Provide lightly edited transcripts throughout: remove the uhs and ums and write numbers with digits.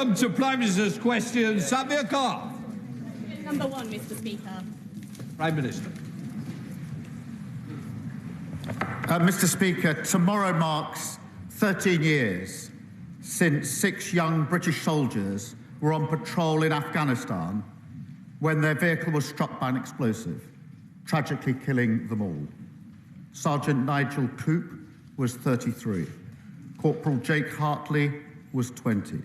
Come to Prime Minister's question, Samir Khan. Number one, Mr. Speaker. Prime Minister. Mr. Speaker, tomorrow marks 13 years since 6 young British soldiers were on patrol in Afghanistan when their vehicle was struck by an explosive, tragically killing them all. Sergeant Nigel Coop was 33. Corporal Jake Hartley was 20.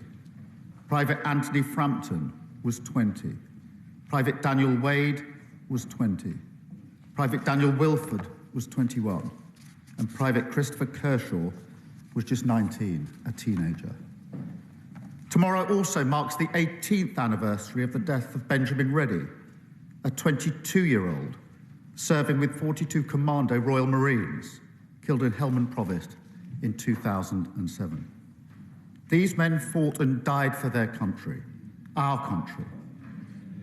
Private Anthony Frampton was 20. Private Daniel Wade was 20. Private Daniel Wilford was 21. And Private Christopher Kershaw was just 19, a teenager. Tomorrow also marks the 18th anniversary of the death of Benjamin Reddy, a 22-year-old serving with 42 Commando Royal Marines, killed in Helmand Provost in 2007. These men fought and died for their country, our country.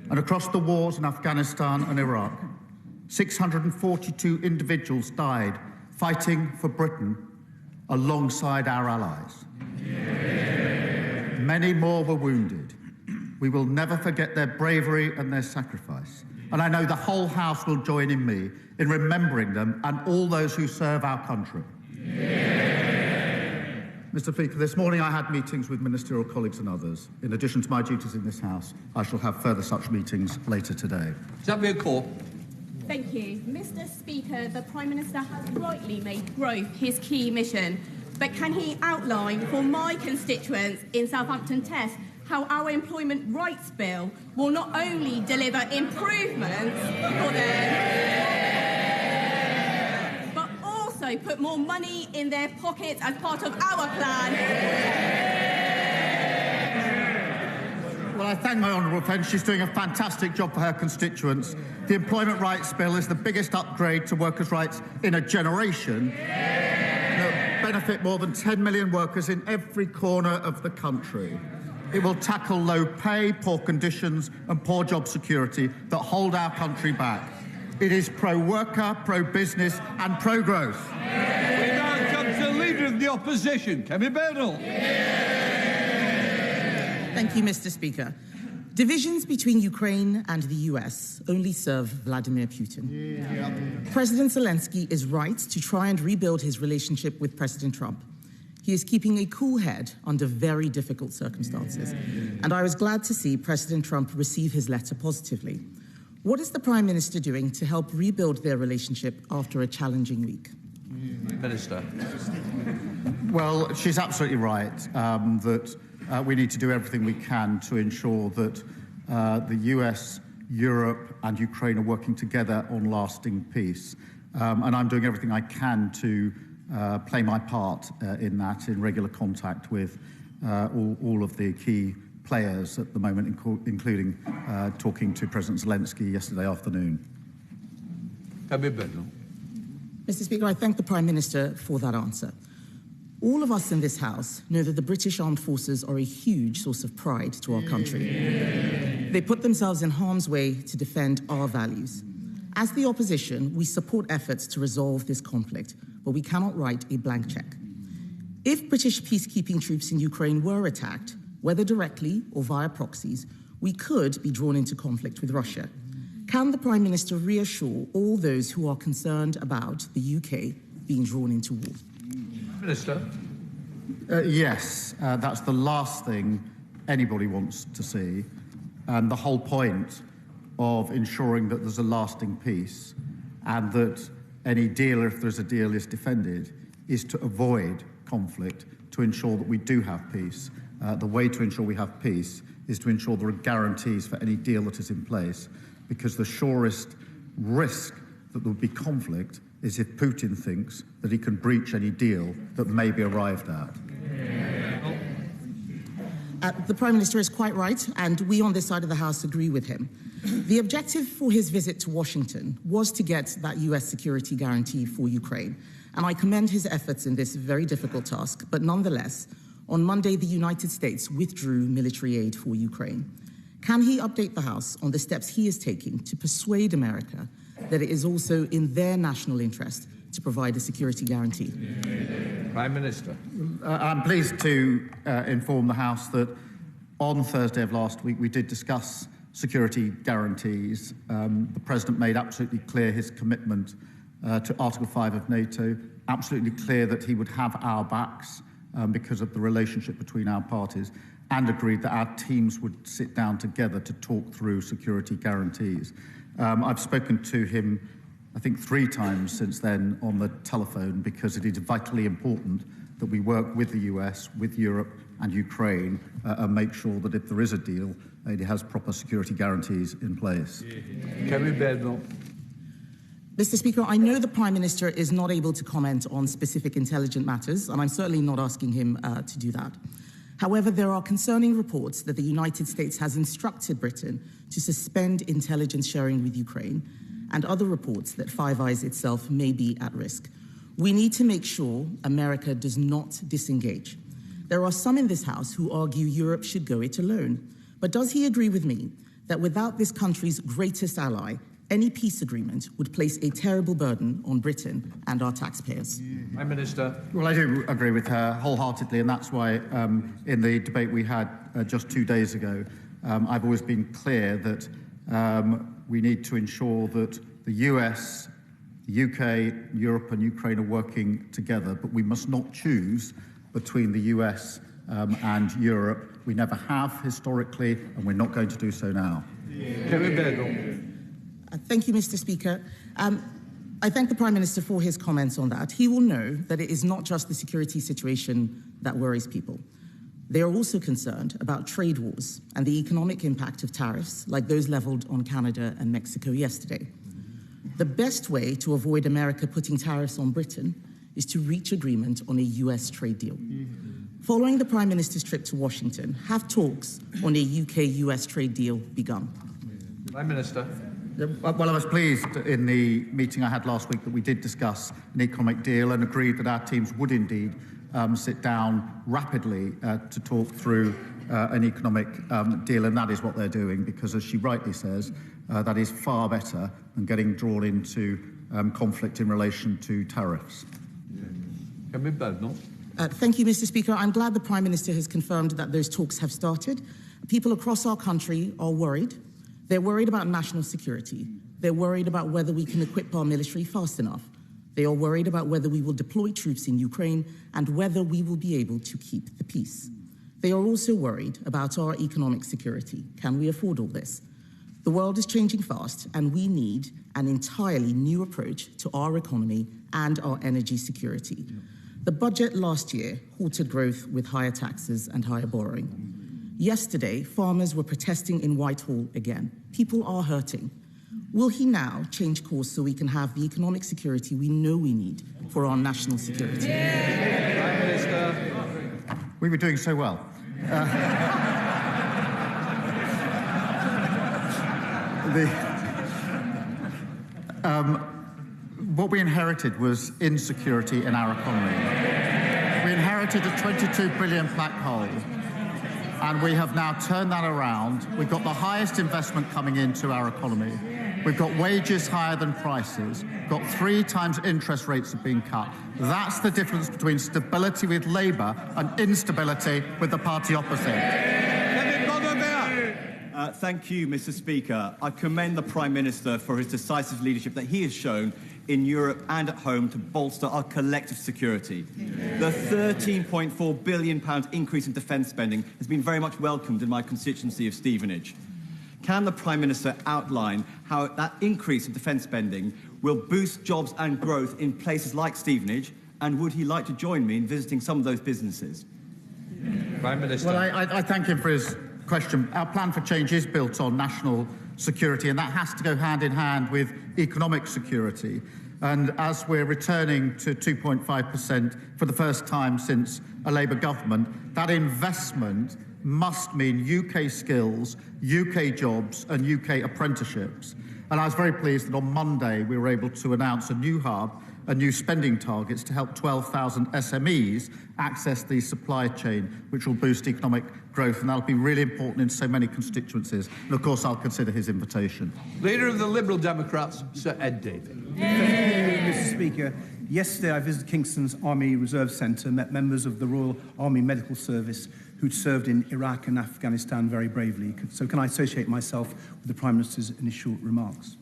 And across the wars in Afghanistan and Iraq, 642 individuals died fighting for Britain alongside our allies. Yeah. Many more were wounded. We will never forget their bravery and their sacrifice. And I know the whole House will join in me in remembering them and all those who serve our country. Yeah. Mr. Speaker, this morning I had meetings with ministerial colleagues and others. In addition to my duties in this House, I shall have further such meetings later today. Samir Khan. Thank you. Mr. Speaker, the Prime Minister has rightly made growth his key mission, but can he outline for my constituents in Southampton Test how our employment rights bill will not only deliver improvements for them, but also put more money in their pockets as part of our plan? Well, I thank my honourable friend. She's doing a fantastic job for her constituents. The Employment Rights Bill is the biggest upgrade to workers' rights in a generation. It will benefit more than 10 million workers in every corner of the country. It will tackle low pay, poor conditions and poor job security that hold our country back. It is pro-worker, pro-business and pro-growth. We now come to the Leader of the Opposition, Kemi Bernal. Thank you, Mr. Speaker. Divisions between Ukraine and the US only serve Vladimir Putin. Yeah. President Zelensky is right to try and rebuild his relationship with President Trump. He is keeping a cool head under very difficult circumstances. And I was glad to see President Trump receive his letter positively. What is the Prime Minister doing to help rebuild their relationship after a challenging week? Minister. Well, she's absolutely right that we need to do everything we can to ensure that the US, Europe and Ukraine are working together on lasting peace. And I'm doing everything I can to play my part in that, in regular contact with all of the key players at the moment, including talking to President Zelensky yesterday afternoon. Mr. Speaker, I thank the Prime Minister for that answer. All of us in this House know that the British Armed Forces are a huge source of pride to our country. They put themselves in harm's way to defend our values. As the opposition, we support efforts to resolve this conflict, but we cannot write a blank check. If British peacekeeping troops in Ukraine were attacked, whether directly or via proxies, we could be drawn into conflict with Russia. Can the Prime Minister reassure all those who are concerned about the UK being drawn into war? Minister. Yes, that's the last thing anybody wants to see. And the whole point of ensuring that there's a lasting peace and that any deal, if there's a deal, is defended, is to avoid conflict, to ensure that we do have peace. The way to ensure we have peace is to ensure there are guarantees for any deal that is in place, because the surest risk that there will be conflict is if Putin thinks that he can breach any deal that may be arrived at. The Prime Minister is quite right, and we on this side of the House agree with him. The objective for his visit to Washington was to get that US security guarantee for Ukraine, and I commend his efforts in this very difficult task, but nonetheless, on Monday, the United States withdrew military aid for Ukraine. Can he update the House on the steps he is taking to persuade America that it is also in their national interest to provide a security guarantee? Prime Minister. I'm pleased to inform the House that On Thursday of last week, we did discuss security guarantees. The President made absolutely clear his commitment to Article 5 of NATO, absolutely clear that he would have our backs because of the relationship between our parties, and agreed that our teams would sit down together to talk through security guarantees. I've spoken to him, I think, 3 times since then on the telephone, because it is vitally important that we work with the US, with Europe and Ukraine and make sure that if there is a deal, it has proper security guarantees in place. Mr. Speaker, I know the Prime Minister is not able to comment on specific intelligence matters, and I'm certainly not asking him to do that. However, there are concerning reports that the United States has instructed Britain to suspend intelligence sharing with Ukraine, and other reports that Five Eyes itself may be at risk. We need to make sure America does not disengage. There are some in this House who argue Europe should go it alone. But does he agree with me that without this country's greatest ally, any peace agreement would place a terrible burden on Britain and our taxpayers? Prime Minister. Well, I do agree with her wholeheartedly, and that's why in the debate we had just 2 days ago, I've always been clear that we need to ensure that the US, the UK, Europe and Ukraine are working together, but we must not choose between the US and Europe. We never have historically, and we're not going to do so now. Thank you, Mr. Speaker. I thank the Prime Minister for his comments on that. He will know that it is not just the security situation that worries people. They are also concerned about trade wars and the economic impact of tariffs, like those leveled on Canada and Mexico yesterday. The best way to avoid America putting tariffs on Britain is to reach agreement on a US trade deal. Following the Prime Minister's trip to Washington, have talks on a UK-US trade deal begun? Prime Minister. Well, I was pleased in the meeting I had last week that we did discuss an economic deal and agreed that our teams would indeed sit down rapidly to talk through an economic deal, and that is what they're doing, because, as she rightly says, that is far better than getting drawn into conflict in relation to tariffs. Thank you, Mr. Speaker. I'm glad the Prime Minister has confirmed that those talks have started. People across our country are worried. They're worried about national security. They're worried about whether we can equip our military fast enough. They are worried about whether we will deploy troops in Ukraine and whether we will be able to keep the peace. They are also worried about our economic security. Can we afford all this? The world is changing fast, and we need an entirely new approach to our economy and our energy security. The budget last year halted growth with higher taxes and higher borrowing. Yesterday, farmers were protesting in Whitehall again. People are hurting. Will he now change course so we can have the economic security we know we need for our national security? Prime Minister. We were doing so well. What we inherited was insecurity in our economy. We inherited a £22 billion black hole, and we have now turned that around. We've got the highest investment coming into our economy. We've got wages higher than prices. We've got 3 times interest rates have been cut. That's the difference between stability with Labour and instability with the party opposite. Thank you, Mr. Speaker. I commend the Prime Minister for his decisive leadership that he has shown in Europe and at home to bolster our collective security. The £13.4 billion increase in defence spending has been very much welcomed in my constituency of Stevenage. Can the Prime Minister outline how that increase in defence spending will boost jobs and growth in places like Stevenage, and would he like to join me in visiting some of those businesses? Prime Minister. Well, I thank him for his question. Our plan for change is built on national security, and that has to go hand in hand with economic security. And as we're returning to 2.5% for the first time since a Labour government, that investment must mean UK skills, UK jobs and UK apprenticeships. And I was very pleased that on Monday we were able to announce a new hub and new spending targets to help 12,000 SMEs access the supply chain, which will boost economic growth, and that'll be really important in so many constituencies. And of course, I'll consider his invitation. Leader of the Liberal Democrats, Sir Ed Davey. Thank you, Mr. Speaker. Yesterday, I visited Kingston's Army Reserve Centre, met members of the Royal Army Medical Service who'd served in Iraq and Afghanistan very bravely. So can I associate myself with the Prime Minister's initial remarks?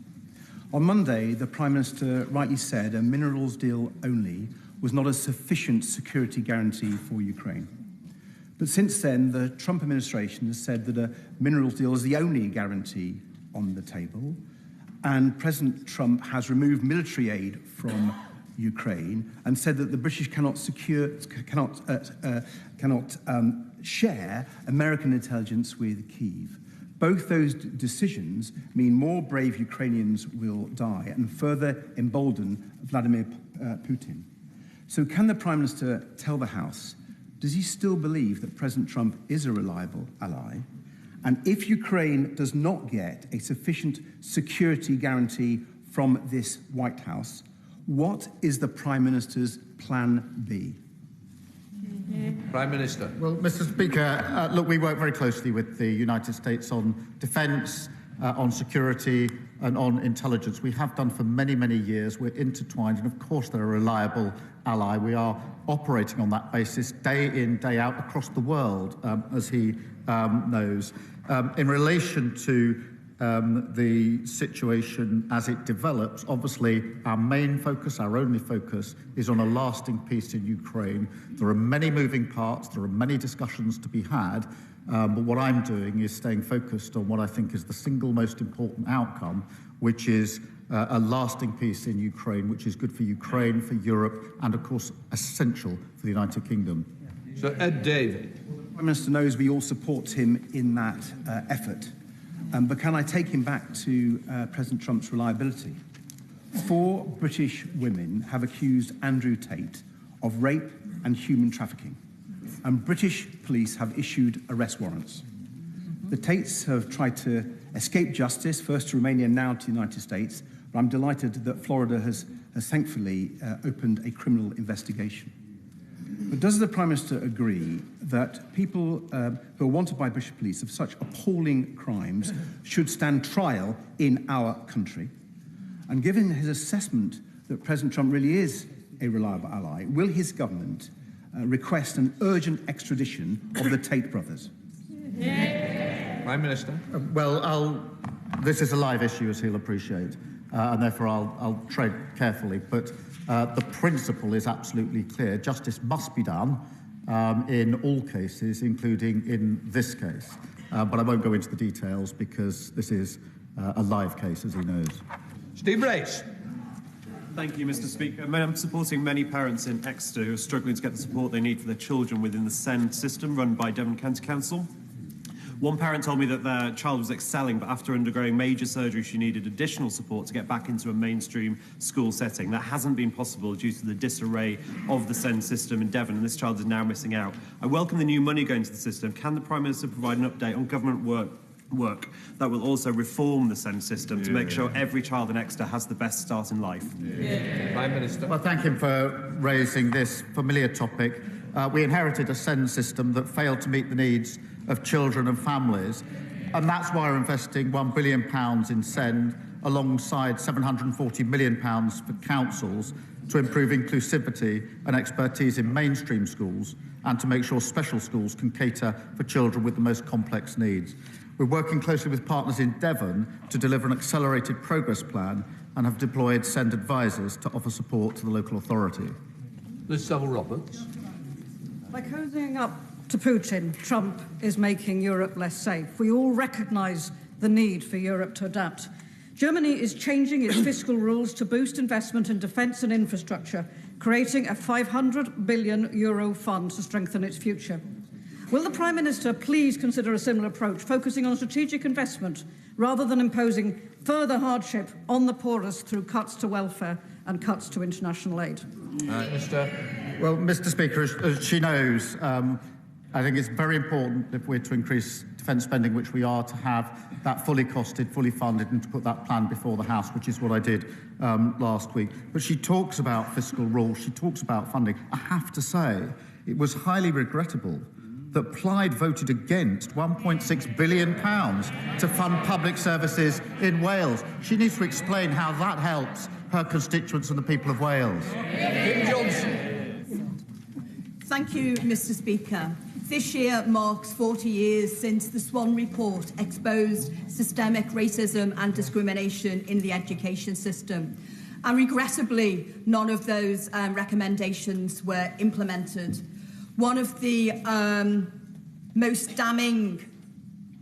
On Monday, the Prime Minister rightly said a minerals deal only was not a sufficient security guarantee for Ukraine. But since then, the Trump administration has said that a minerals deal is the only guarantee on the table, and President Trump has removed military aid from Ukraine and said that the British cannot share American intelligence with Kyiv. Both those decisions mean more brave Ukrainians will die and further embolden Vladimir Putin. So can the Prime Minister tell the House, does he still believe that President Trump is a reliable ally? And if Ukraine does not get a sufficient security guarantee from this White House, what is the Prime Minister's plan B? Prime Minister. Well, Mr. Speaker, look, we work very closely with the United States on defence, on security and on intelligence. We have done for many, many years. We're intertwined, and of course they're a reliable ally. We are operating on that basis day in, day out across the world, as he knows. In relation to the situation as it develops, obviously our main focus, our only focus, is on a lasting peace in Ukraine. There are many moving parts, there are many discussions to be had, but what I'm doing is staying focused on what I think is the single most important outcome, which is a lasting peace in Ukraine, which is good for Ukraine, for Europe, and of course essential for the United Kingdom. Sir Ed Davey. The Prime Minister knows we all support him in that effort. But can I take him back to President Trump's reliability? 4 British women have accused Andrew Tate of rape and human trafficking, and British police have issued arrest warrants. The Tates have tried to escape justice, first to Romania, now to the United States, but I'm delighted that Florida has thankfully opened a criminal investigation. But does the Prime Minister agree that people who are wanted by British police of such appalling crimes should stand trial in our country? And given his assessment that President Trump really is a reliable ally, will his government request an urgent extradition of the Tate brothers? Prime Minister. This is a live issue, as he'll appreciate, and therefore I'll tread carefully. But the principle is absolutely clear. Justice must be done in all cases, including in this case. But I won't go into the details because this is a live case, as he knows. Steve Race. Thank you, Mr. Speaker. I'm supporting many parents in Exeter who are struggling to get the support they need for their children within the SEND system run by Devon County Council. One parent told me that their child was excelling, but after undergoing major surgery, she needed additional support to get back into a mainstream school setting. That hasn't been possible due to the disarray of the SEND system in Devon, and this child is now missing out. I welcome the new money going to the system. Can the Prime Minister provide an update on government work that will also reform the SEND system to make sure every child in Exeter has the best start in life? Prime Minister. Well, thank him for raising this familiar topic. We inherited a SEND system that failed to meet the needs of children and families, and that's why we're investing £1 billion in SEND alongside £740 million for councils to improve inclusivity and expertise in mainstream schools and to make sure special schools can cater for children with the most complex needs. We're working closely with partners in Devon to deliver an accelerated progress plan and have deployed SEND advisors to offer support to the local authority. Liz Saville-Roberts. By cozying up to Putin, Trump is making Europe less safe. We all recognise the need for Europe to adapt. Germany is changing its fiscal rules to boost investment in defence and infrastructure, creating a €500 billion fund to strengthen its future. Will the Prime Minister please consider a similar approach, focusing on strategic investment rather than imposing further hardship on the poorest through cuts to welfare and cuts to international aid? Well, Mr. Speaker, as she knows, I think it's very important if we're to increase defence spending, which we are, to have that fully costed, fully funded, and to put that plan before the House, which is what I did last week. But she talks about fiscal rules, she talks about funding. I have to say, it was highly regrettable that Plaid voted against £1.6 billion to fund public services in Wales. She needs to explain how that helps her constituents and the people of Wales. Kim Johnson. Thank you, Mr. Speaker. This year marks 40 years since the Swan Report exposed systemic racism and discrimination in the education system. And regrettably, none of those recommendations were implemented. One of the most damning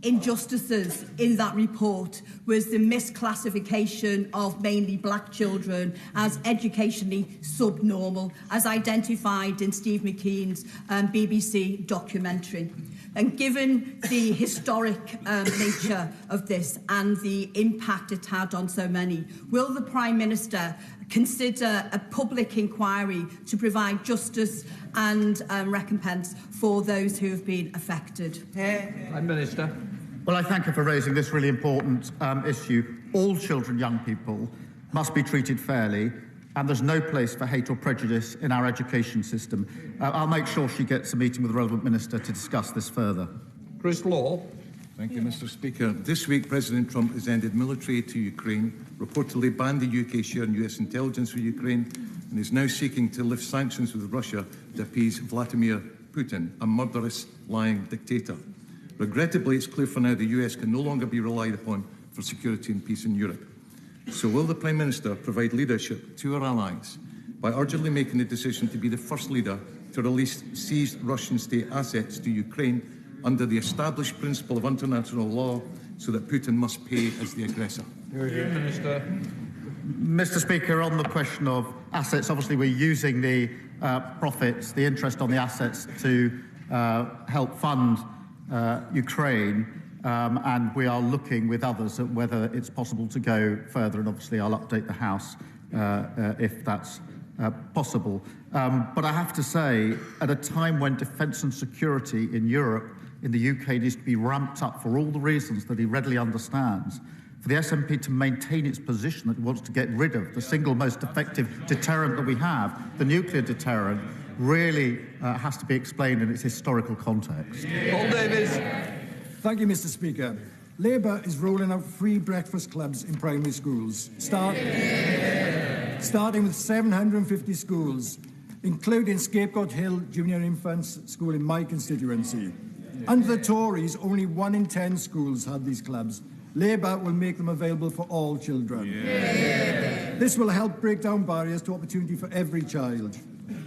injustices in that report was the misclassification of mainly black children as educationally subnormal, as identified in Steve McKean's BBC documentary. And given the historic nature of this and the impact it had on so many, will the Prime Minister consider a public inquiry to provide justice and recompense for those who have been affected? Prime Minister. Well, I thank you for raising this really important issue. All children, young people, must be treated fairly, and there's no place for hate or prejudice in our education system. I'll make sure she gets a meeting with the relevant minister to discuss this further. Chris Law. Thank you, Mr. Speaker. This week, President Trump has ended military aid to Ukraine, reportedly banned the UK sharing US intelligence with Ukraine, and is now seeking to lift sanctions with Russia to appease Vladimir Putin, a murderous, lying dictator. Regrettably, it's clear for now the US can no longer be relied upon for security and peace in Europe. So will the Prime Minister provide leadership to our allies by urgently making the decision to be the first leader to release seized Russian state assets to Ukraine under the established principle of international law, so that Putin must pay as the aggressor? Minister. Mr. Speaker, on the question of assets, obviously we're using the profits, the interest on the assets to help fund Ukraine, and we are looking with others at whether it's possible to go further, and obviously I'll update the House if that's possible. But I have to say, at a time when defence and security in Europe, in the UK, needs to be ramped up for all the reasons that he readily understands, for the SNP to maintain its position that it wants to get rid of the single most effective deterrent that we have, the nuclear deterrent, really has to be explained in its historical context. Paul Davies. Thank you, Mr. Speaker. Labour is rolling out free breakfast clubs in primary schools, starting with 750 schools, including Scapegoat Hill Junior Infants School in my constituency. Under the Tories, only 1 in 10 schools had these clubs. Labour will make them available for all children. This will help break down barriers to opportunity for every child.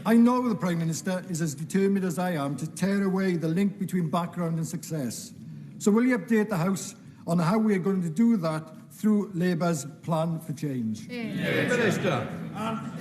I know the Prime Minister is as determined as I am to tear away the link between background and success. So will you update the House on how we are going to do that through Labour's plan for change? Minister.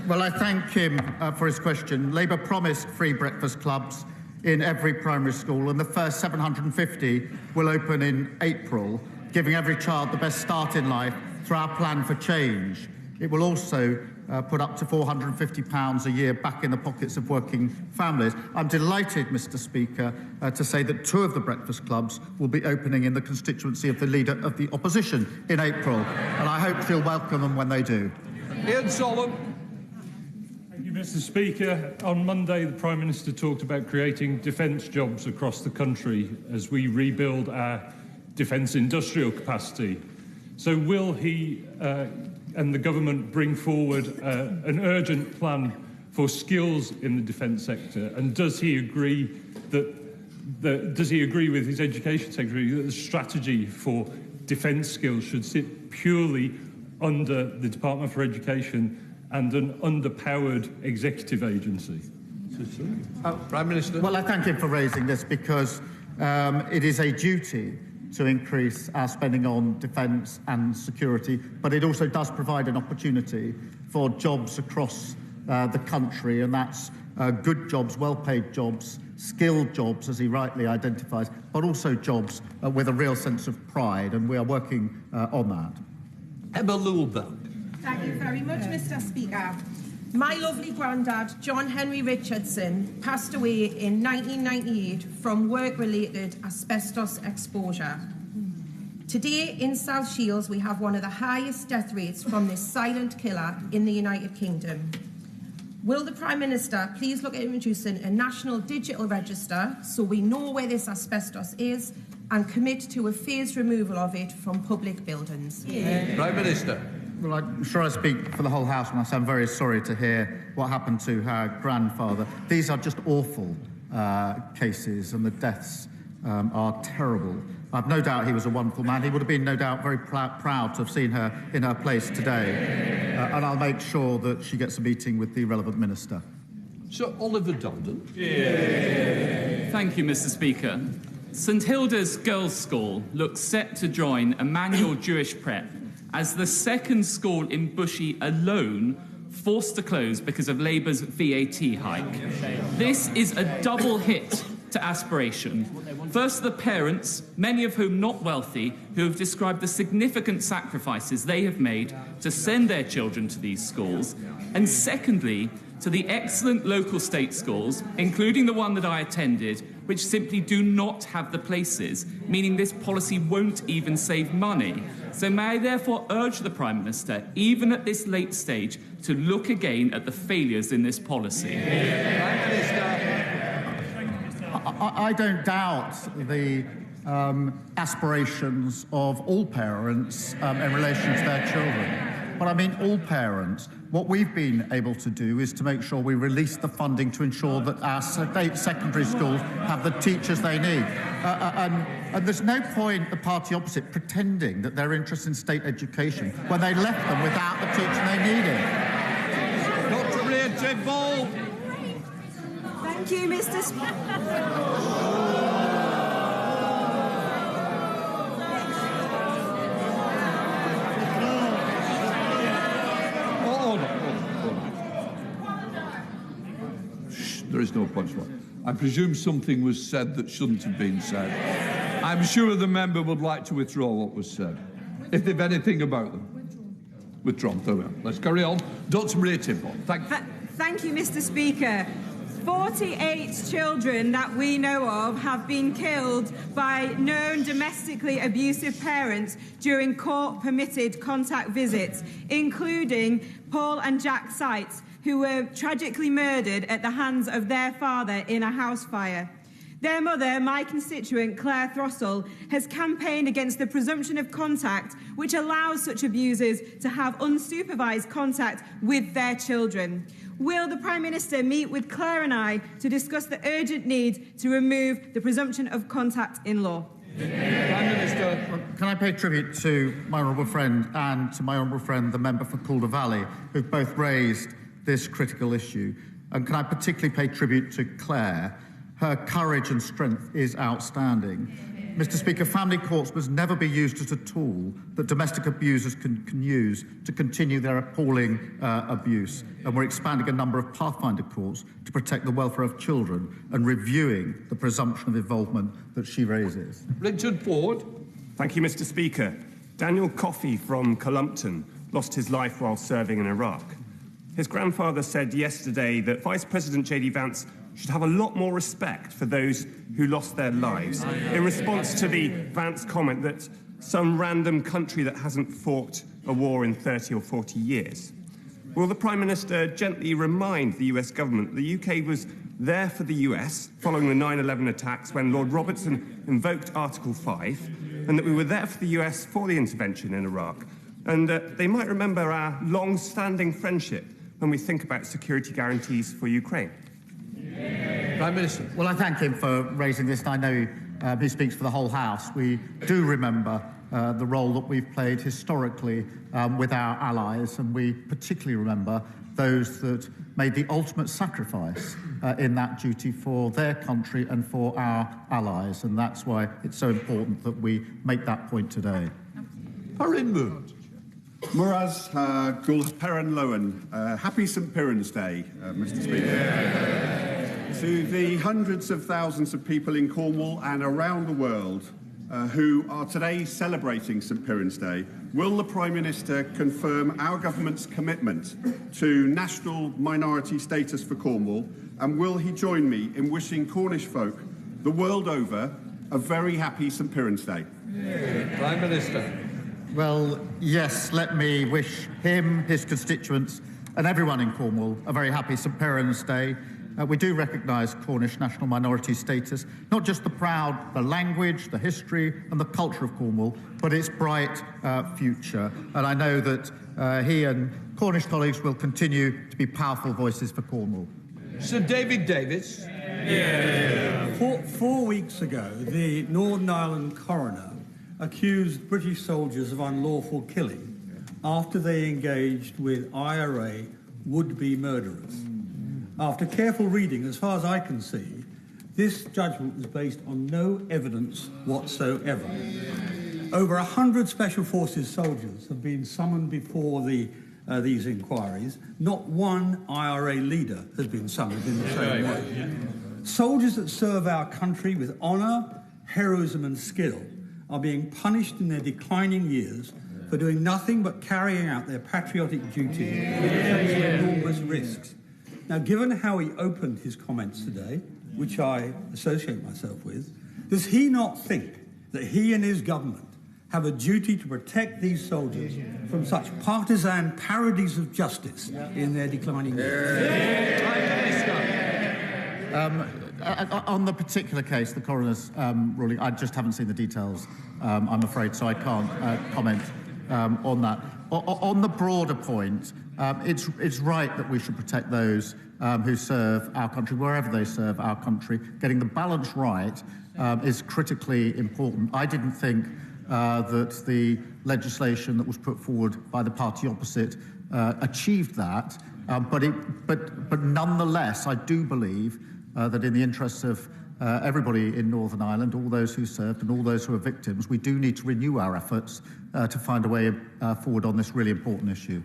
Well, I thank him for his question. Labour promised free breakfast clubs in every primary school, and the first 750 will open in April, giving every child the best start in life through our plan for change. It will also put up to £450 a year back in the pockets of working families. I'm delighted, Mr. Speaker, to say that 2 of the breakfast clubs will be opening in the constituency of the Leader of the Opposition in April, and I hope she'll welcome them when they do. Ian Solomon. Thank you, Mr. Speaker. On Monday, the Prime Minister talked about creating defence jobs across the country as we rebuild our defence industrial capacity. So will he and the government bring forward an urgent plan for skills in the defence sector? And does he agree with his Education Secretary that the strategy for defence skills should sit purely under the Department for Education and an underpowered executive agency? Prime Minister. Well, I thank him for raising this because it is a duty to increase our spending on defence and security, but it also does provide an opportunity for jobs across the country, and that's good jobs, well-paid jobs, skilled jobs, as he rightly identifies, but also jobs with a real sense of pride, and we are working on that. Emma Lulberg. Thank you very much, Mr. Speaker. My lovely granddad, John Henry Richardson, passed away in 1998 from work-related asbestos exposure. Today in South Shields, we have one of the highest death rates from this silent killer in the United Kingdom. Will the Prime Minister please look at introducing a national digital register so we know where this asbestos is and commit to a phased removal of it from public buildings? Prime Minister. Well, I'm sure I speak for the whole House when I say I'm very sorry to hear what happened to her grandfather. These are just awful cases, and the deaths are terrible. I've no doubt he was a wonderful man. He would have been, no doubt, very proud to have seen her in her place today. And I'll make sure that she gets a meeting with the relevant minister. Sir Oliver Dundon. Thank you, Mr. Speaker. St Hilda's Girls' School looks set to join Emmanuel Jewish Prep as the second school in Bushey alone forced to close because of Labour's VAT hike. This is a double hit to aspiration. First, the parents, many of whom not wealthy, who have described the significant sacrifices they have made to send their children to these schools. And secondly, to the excellent local state schools, including the one that I attended, which simply do not have the places, meaning this policy won't even save money. So may I therefore urge the Prime Minister, even at this late stage, to look again at the failures in this policy. Prime Minister. I don't doubt the aspirations of all parents in relation to their children. But I mean all parents. What we've been able to do is to make sure we release the funding to ensure that our state secondary schools have the teachers they need. And there's no point the party opposite pretending that they're interested in state education when they left them without the teaching they needed. Dr. Richard Ball. Thank you, Mr. Speaker. There is no punchline. I presume something was said that shouldn't have been said. I'm sure the member would like to withdraw what was said, if they've anything about them. Withdrawn. Very well. Let's carry on. Dr. Maria Timbon. Thank you, Mr. Speaker. 48 children that we know of have been killed by known domestically abusive parents during court-permitted contact visits, including Paul and Jack Seitz, who were tragically murdered at the hands of their father in a house fire. Their mother, my constituent Claire Throssell, has campaigned against the presumption of contact, which allows such abusers to have unsupervised contact with their children. Will the Prime Minister meet with Claire and I to discuss the urgent need to remove the presumption of contact in law? Prime Minister. Can I pay tribute to my honourable friend and to my honourable friend, the member for Calder Valley, who've both raised this critical issue? And can I particularly pay tribute to Claire? Her courage and strength is outstanding. Mr. Speaker, family courts must never be used as a tool that domestic abusers can use to continue their appalling abuse. And we're expanding a number of pathfinder courts to protect the welfare of children and reviewing the presumption of involvement that she raises. Richard Ford. Thank you, Mr. Speaker. Daniel Coffey from Columpton lost his life while serving in Iraq. His grandfather said yesterday that Vice President J.D. Vance should have a lot more respect for those who lost their lives, in response to the Vance comment that some random country that hasn't fought a war in 30 or 40 years. Will the Prime Minister gently remind the US government the UK was there for the US following the 9/11 attacks when Lord Robertson invoked Article 5, and that we were there for the US for the intervention in Iraq, and they might remember our long-standing friendship when we think about security guarantees for Ukraine? Prime Minister. Well, I thank him for raising this, and I know he speaks for the whole House. We do remember the role that we've played historically with our allies, and we particularly remember those that made the ultimate sacrifice in that duty for their country and for our allies, and that's why it's so important that we make that point today. Parin Moon. Muraz Gul Peran Lowen. Happy St. Piran's Day, Mr. Speaker. To the hundreds of thousands of people in Cornwall and around the world who are today celebrating St. Piran's Day, will the Prime Minister confirm our government's commitment to national minority status for Cornwall, and will he join me in wishing Cornish folk the world over a very happy St. Piran's Day? Prime Minister. Well, yes, let me wish him, his constituents and everyone in Cornwall a very happy St. Piran's Day. We do recognise Cornish national minority status, not just the language, the history and the culture of Cornwall, but its bright future. And I know that he and Cornish colleagues will continue to be powerful voices for Cornwall. Sir David Davis. Four weeks ago, the Northern Ireland coroner accused British soldiers of unlawful killing after they engaged with IRA would-be murderers. After careful reading, as far as I can see, this judgment was based on no evidence whatsoever. Over 100 Special Forces soldiers have been summoned before these inquiries. Not one IRA leader has been summoned in the same way. Soldiers that serve our country with honour, heroism and skill are being punished in their declining years for doing nothing but carrying out their patriotic duty with enormous risks. Now, given how he opened his comments today, which I associate myself with, does he not think that he and his government have a duty to protect these soldiers from such partisan parodies of justice in their declining years? On the particular case, the coroner's ruling, I just haven't seen the details, I'm afraid, so I can't comment on that. On the broader point, it's right that we should protect those who serve our country, wherever they serve our country. Getting the balance right is critically important. I didn't think that the legislation that was put forward by the party opposite achieved that, but nonetheless, I do believe that in the interests of everybody in Northern Ireland, all those who served and all those who are victims, we do need to renew our efforts to find a way forward on this really important issue.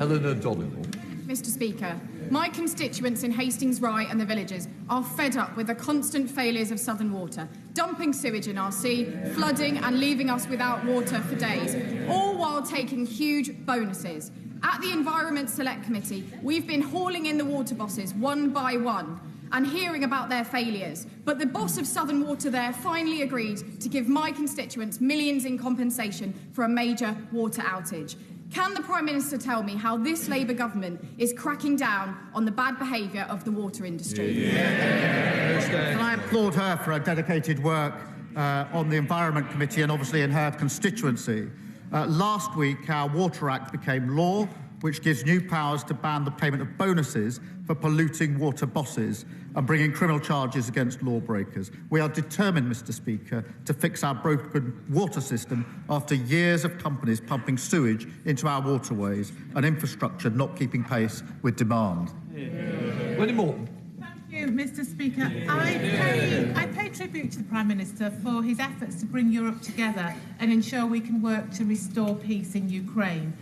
Eleanor Donegal. Mr. Speaker, my constituents in Hastings Rye and the villages are fed up with the constant failures of Southern Water, dumping sewage in our sea, flooding and leaving us without water for days, all while taking huge bonuses. At the Environment Select Committee, we've been hauling in the water bosses one by one and hearing about their failures. But the boss of Southern Water there finally agreed to give my constituents millions in compensation for a major water outage. Can the Prime Minister tell me how this Labour government is cracking down on the bad behaviour of the water industry? And I applaud her for her dedicated work on the Environment Committee and obviously in her constituency. Last week, our Water Act became law, which gives new powers to ban the payment of bonuses for polluting water bosses and bringing criminal charges against lawbreakers. We are determined, Mr. Speaker, to fix our broken water system after years of companies pumping sewage into our waterways and infrastructure not keeping pace with demand. Wendy Morton. Thank you, Mr. Speaker. I pay tribute to the Prime Minister for his efforts to bring Europe together and ensure we can work to restore peace in Ukraine.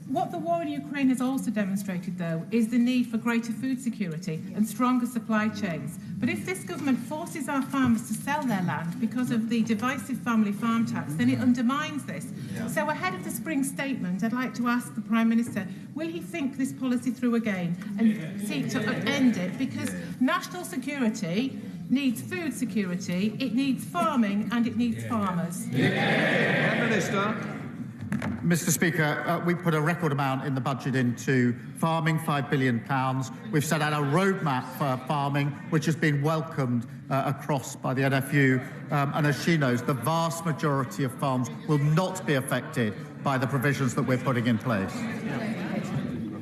What the war in Ukraine has also demonstrated, though, is the need for greater food security and stronger supply chains. But if this government forces our farmers to sell their land because of the divisive family farm tax, then it undermines this. Yeah. So ahead of the spring statement, I'd like to ask the Prime Minister, will he think this policy through again and seek to end it? Because national security needs food security, it needs farming, and it needs farmers. Prime Minister. Mr. Speaker, we put a record amount in the budget into farming, £5 billion. We've set out a roadmap for farming, which has been welcomed across by the NFU. And as she knows, the vast majority of farms will not be affected by the provisions that we're putting in place.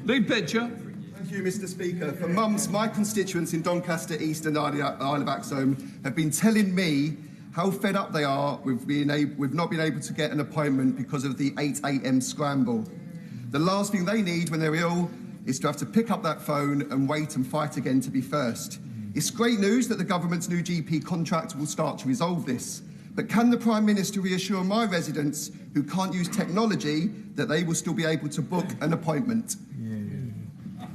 Lead picture. Thank you, Mr. Speaker. For months, my constituents in Doncaster East and Isle of Axholme have been telling me how fed up they are with not being able to get an appointment because of the 8 a.m. scramble. The last thing they need when they're ill is to have to pick up that phone and wait and fight again to be first. It's great news that the government's new GP contract will start to resolve this. But can the Prime Minister reassure my residents who can't use technology that they will still be able to book an appointment?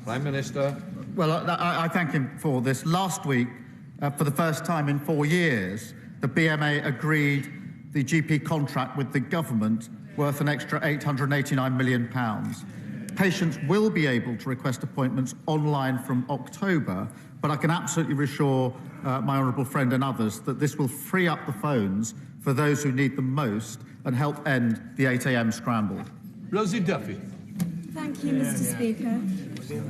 Prime Minister. Well, I thank him for this. Last week, for the first time in 4 years, the BMA agreed the GP contract with the government worth an extra £889 million. Patients will be able to request appointments online from October, but I can absolutely reassure my honourable friend and others that this will free up the phones for those who need them most and help end the 8 a.m. scramble. Rosie Duffy. Thank you, Mr. Speaker.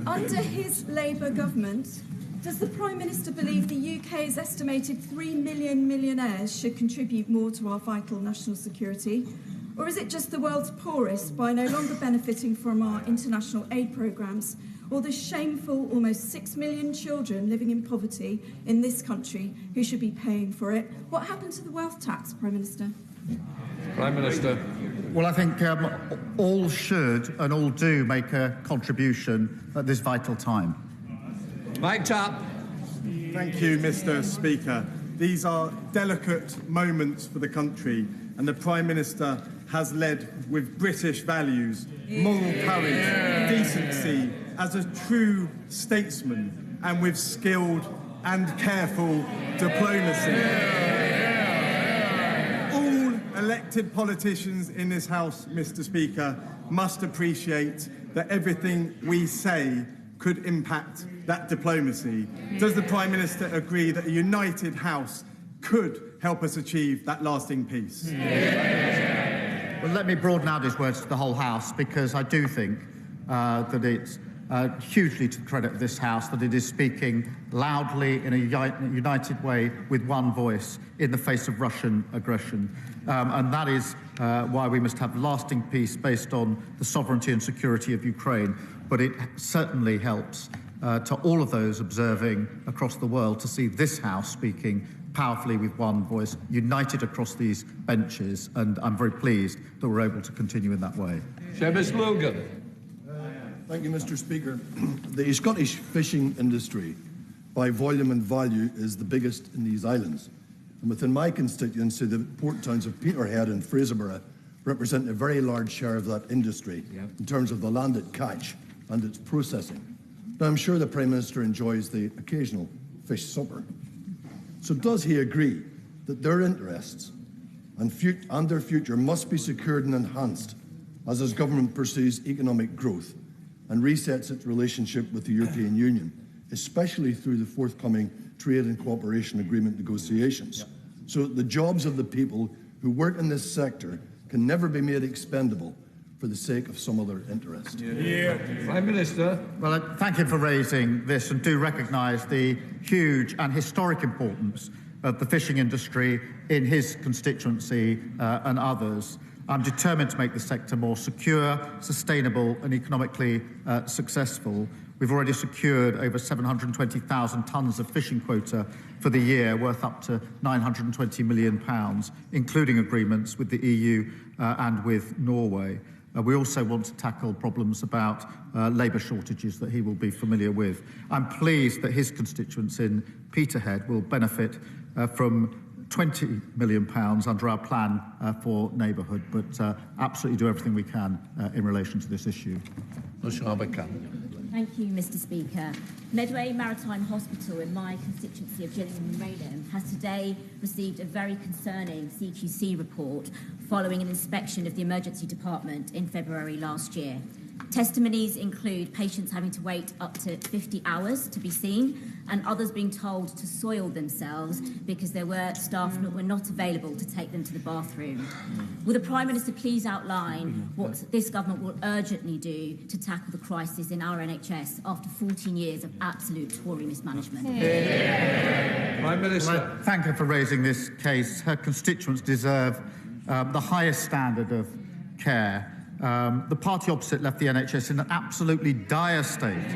Under his Labour government, does the Prime Minister believe the UK's estimated 3 million millionaires should contribute more to our vital national security? Or is it just the world's poorest, by no longer benefiting from our international aid programmes, or the shameful almost 6 million children living in poverty in this country who should be paying for it? What happened to the wealth tax, Prime Minister? Prime Minister. Well, I think all should and all do make a contribution at this vital time. Mike Tapp. Thank you, Mr. Speaker. These are delicate moments for the country, and the Prime Minister has led with British values, moral courage, decency, as a true statesman, and with skilled and careful diplomacy. Elected politicians in this House, Mr. Speaker, must appreciate that everything we say could impact that diplomacy. Does the Prime Minister agree that a united House could help us achieve that lasting peace? Well, let me broaden out his words to the whole House, because I do think that it's hugely to the credit of this House that it is speaking loudly in a united way with one voice in the face of Russian aggression. And that is why we must have lasting peace based on the sovereignty and security of Ukraine. But it certainly helps to all of those observing across the world to see this House speaking powerfully with one voice, united across these benches. And I'm very pleased that we're able to continue in that way. Seamus Logan. Thank you, Mr. Speaker. The Scottish fishing industry, by volume and value, is the biggest in these islands. And within my constituency, the port towns of Peterhead and Fraserburgh represent a very large share of that industry in terms of the land it catch and its processing. Now, I'm sure the Prime Minister enjoys the occasional fish supper. So does he agree that their interests and their future must be secured and enhanced as his government pursues economic growth and resets its relationship with the European Union, especially through the forthcoming trade and cooperation agreement negotiations, so that the jobs of the people who work in this sector can never be made expendable for the sake of some other interest? Prime Minister. Well, thank him for raising this, and do recognise the huge and historic importance of the fishing industry in his constituency and others. I'm determined to make the sector more secure, sustainable and economically successful. We've already secured over 720,000 tonnes of fishing quota for the year, worth up to £920 million, including agreements with the EU and with Norway. We also want to tackle problems about labour shortages that he will be familiar with. I'm pleased that his constituents in Peterhead will benefit from £20 million under our plan for neighbourhood, but absolutely do everything we can in relation to this issue. Thank you, Mr. Speaker. Medway Maritime Hospital in my constituency of Gillingham and Raynham has today received a very concerning CQC report following an inspection of the emergency department in February last year. Testimonies include patients having to wait up to 50 hours to be seen, and others being told to soil themselves because there were staff that were not available to take them to the bathroom. Will the Prime Minister please outline what this government will urgently do to tackle the crisis in our NHS after 14 years of absolute Tory mismanagement? Prime Minister. Well, thank her for raising this case. Her constituents deserve the highest standard of care. The party opposite left the NHS in an absolutely dire state.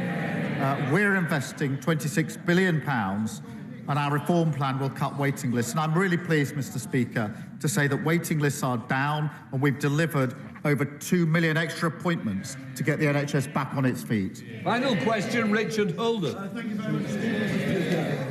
We're investing £26 billion, and our reform plan will cut waiting lists. And I'm really pleased, Mr. Speaker, to say that waiting lists are down, and we've delivered over 2 million extra appointments to get the NHS back on its feet. Final question, Richard Holden.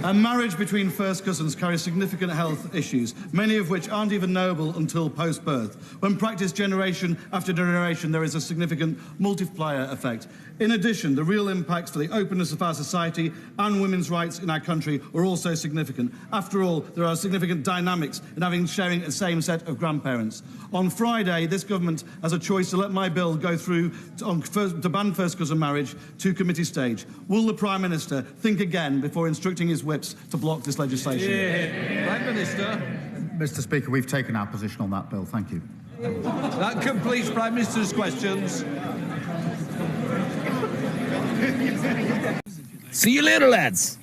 A marriage between first cousins carries significant health issues, many of which aren't even knowable until post-birth. When practiced generation after generation, there is a significant multiplier effect. In addition, the real impacts for the openness of our society and women's rights in our country are also significant. After all, there are significant dynamics in sharing a same set of grandparents. On Friday, this government has a choice to let my bill go through to ban first cousin marriage to committee stage. Will the Prime Minister think again before instructing his whips to block this legislation? Prime Minister. Mr. Speaker, we've taken our position on that bill. Thank you. That completes Prime Minister's questions. See you later, lads.